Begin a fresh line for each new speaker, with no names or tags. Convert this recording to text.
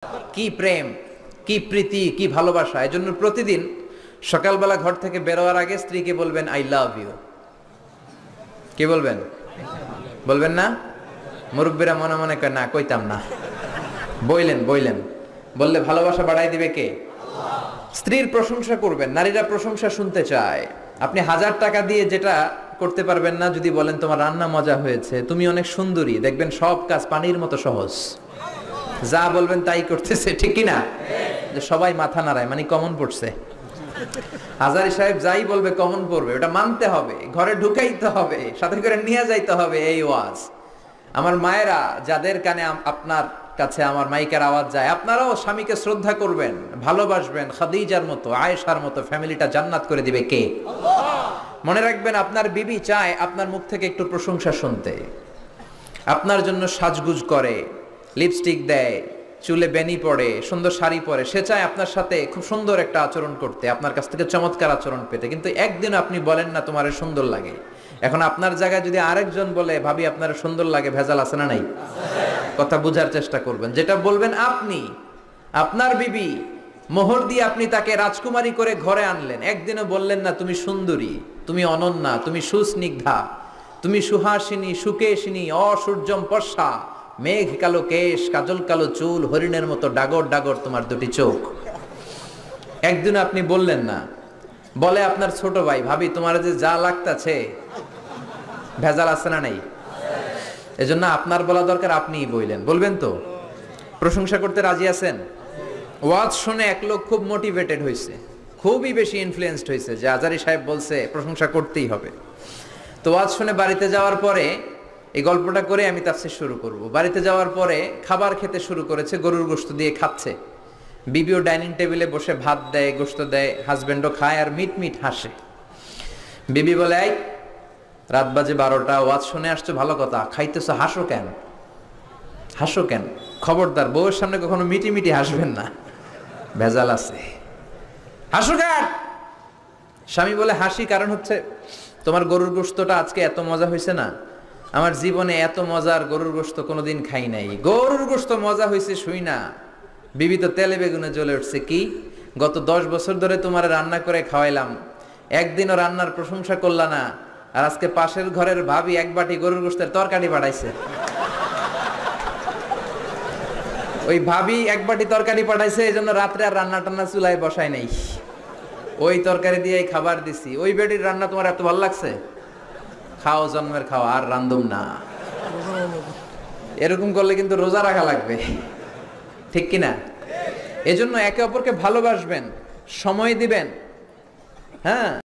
কি প্রেম, কি প্রীতি, কি ভালোবাসা। এজন্য প্রতিদিন সকালবেলা ঘর থেকে বেরোয়ার আগে স্ত্রীকে বলবেন আই লাভ ইউ। কি বলবেন? বলবেন না? মুরব্বীরা মনে মনে কয় না, কইতাম না। বললেন বললে ভালোবাসা বাড়াই দিবে কে? স্ত্রীর প্রশংসা করবেন। নারীরা প্রশংসা শুনতে চায়। আপনি 1000 টাকা দিয়ে যেটা করতে পারবেন না, যদি বলেন তোমার রান্না মজা হয়েছে, তুমি অনেক সুন্দরী, দেখবেন সব কাজ পানির মতো সহজ। যা বলবেন তাই করতেছে, ঠিক কি না? যে সবাই মাথা নাড়ায়, মানে কমন পড়ছে। হাজারী সাহেব যাই বলবে কমন পড়বে, ওটা মানতে হবে, ঘরে ঢুকাইতে হবে, সাথে করে নিয়ে যাইতে হবে। এই ওয়াজ আমার মায়েরা, যাদের কানে আপনার কাছে আমার মাইকের আওয়াজ যায়, আপনারাও স্বামীকে শ্রদ্ধা করবেন, ভালোবাসবেন। খাদিজার মতো, আয়েশার মতো ফ্যামিলিটা জান্নাত করে দিবে কে? মনে রাখবেন, আপনার বিবি চায় আপনার মুখ থেকে একটু প্রশংসা শুনতে। আপনার জন্য সাজগুজ করে, লিপস্টিক দেয়, চুলে বেনি পড়ে, সুন্দর শাড়ি পরে। সে চায় আপনার সাথে খুব সুন্দর একটা আচরণ করতে, আপনার কাছ থেকে চমৎকার আচরণ পেতে। কিন্তু একদিন আপনি বলেন না তোমার সুন্দর লাগে। এখন আপনার জায়গায় যদি আরেকজন বলে ভাবি আপনার সুন্দর লাগে, ভেজাল আছে না নাই? কথা বুঝার চেষ্টা করবেন। যেটা বলবেন আপনি, আপনার বিবি, মোহর দিয়ে আপনি তাকে রাজকুমারী করে ঘরে আনলেন, একদিনও বললেন না তুমি সুন্দরী, তুমি অনন্যা, তুমি সুস্নিগ্ধা, তুমি সুহাসিনী, সুকেশিনী, অসূর্যম পর্ষা, মেঘ কালো কেশ, কাজল কালো চুল, হরিণের মতো ডাগর ডাগর তোমার দুটি চোখ। একদিন আপনি বললেন না। বলে আপনার ছোট ভাই, ভাবি তোমার যে যা লাগতাছে, ভেজাল আছে না নাই? এজন্য আপনার বলা দরকার, আপনিই বললেন। বলবেন তো? প্রশংসা করতে রাজি আছেন? ওয়াজ শুনে এক লোক খুব মোটিভেটেড হয়েছে, খুবই বেশি ইনফ্লুয়েন্সড হয়েছে যে আজারি সাহেব বলছে প্রশংসা করতেই হবে। তো ওয়াজ শুনে বাড়িতে যাওয়ার পরে এই গল্পটা করে আমি তাফসীর শুরু করব। বাড়িতে যাওয়ার পরে খাবার খেতে শুরু করেছে, গরুর গোশত দিয়ে খাচ্ছে। বিবিও ডাইনিং টেবিলে বসে ভাত দেয়, গোশত দেয়, হাজবেন্ডও খায় আর মিট মিট হাসে। বিবি বলে, এই রাত বাজে 12টা, ওয়াজ শুনে আসছো ভালো কথা, খাইতেছো, হাসো কেন? হাসো কেন? খবরদার বউয়ের সামনে কখনো মিটি মিটি হাসবেন না, ভেজাল আছে। হাসো কেন? স্বামী বলে, হাসি কারণ হচ্ছে তোমার গরুর গোশতটা আজকে এত মজা হয়েছে না, আমার জীবনে এত মজার গরুর গোশত কোনোদিন খাই নাই। গরুর গোশত মজা হয়েছে শুই না বিবি তো তেলে বেগুনে জ্বলে উঠছে। কি গত 10 বছর ধরে তোমার রান্না করে খাওয়াইলাম, একদিনও রান্নার প্রশংসা করলা না, আর আজকে পাশের ঘরের ভাবি এক বাটি গরুর গোশতের তরকারি পাঠাইছে। ওই ভাবি এক বাটি তরকারি পাঠাইছে, এই জন্য রাত্রে আর রান্না টান্না চুলায় বসাই নাই, ওই তরকারি দিয়ে খাবার দিছি। ওই বেটির রান্না তোমার এত ভালো লাগছে, খাও জন্মের খাও, আর রান্ধুম না। এরকম করলে কিন্তু রোজা রাখা লাগবে, ঠিক কিনা? এজন্য একে অপরকে ভালোবাসবেন, সময় দিবেন। হ্যাঁ।